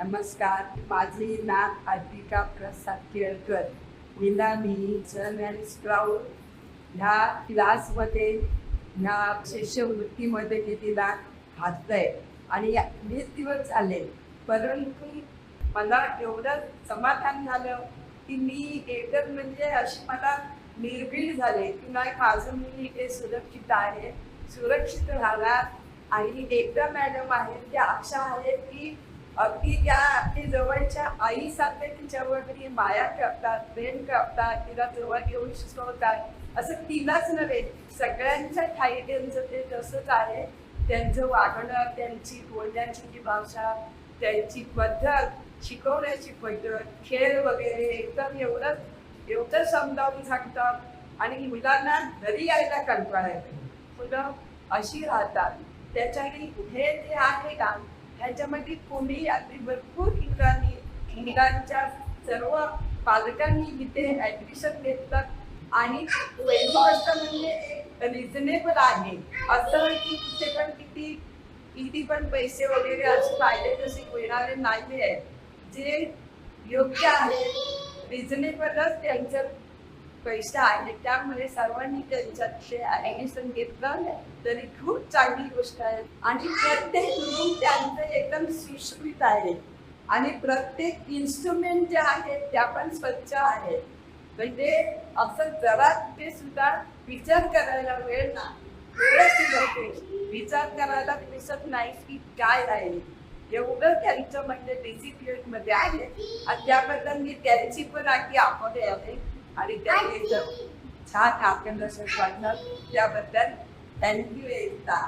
नमस्कार, माझे नाव अर्पिता प्रसाद केळकर. मी सन and sprout ह्या क्लासमध्ये ह्या शिष्यवृत्तीमध्ये मी तिला घातलंय आणि 20 दिवस झाले. परंतु मला एवढं समाधान झालं की मी एकदम म्हणजे अशी मला निर्भीड झाले की नाही, माझं मुली हे सुरक्षित आहे, सुरक्षित राहणार. आणि एकदा मॅडम आहेत त्या अशा आहेत की अगदी त्या अगदी जवळच्या आईसारखे तिच्यावरती माया करतात, प्रेम करतात, तिला जवळ घेऊन शिकवतात. असं तिलाच नव्हे, सगळ्यांच्या ठाई त्यांचं ते तसंच आहे. त्यांचं वागणं, त्यांची बोलण्याची जी भाषा, त्यांची पद्धत, शिकवण्याची पद्धत, खेळ वगैरे एकदम एवढं समजावून सांगतात. आणि मुलांना घरी यायला कंटाळा येतो. मुलं अशी राहतात. त्याच्याने हे जे आहे का ह्याच्यामध्ये कोणी अगदी भरपूर मुलांच्या सर्व पालकांनी इथे ऍडमिशन घेतलं. आणि गोष्ट म्हणजे रिझनेबल आहे, असं की तिथे पण किती पण पैसे वगैरे असे पाहिजे तसे मिळणारे नाही आहेत. जे योग्य आहे रिझनेबलच त्यांचं पैसे आहेत. त्यामुळे सर्वांनी त्यांच्यात ऍडमिशन घेतलं तरी खूप चांगली गोष्ट आहे. आणि प्रत्येक रूम त्यांचं एकदम सुशोभित आहे आणि प्रत्येक इन्स्ट्रुमेंट जे आहेत त्या पण स्वच्छ आहेत. म्हणजे असं जरा ते सुद्धा विचार करायला वेळ ना विचार करायला दिसत नाही की काय राहील. एवढं त्यांचं म्हणजे डिसिप्लिन मध्ये आहे. आणि त्याबद्दल मी त्यांची पण अगदी आभारी आहे. आणि त्यांनी छान मार्गदर्शन वाटलं त्याबद्दल थँक्यू एकदा.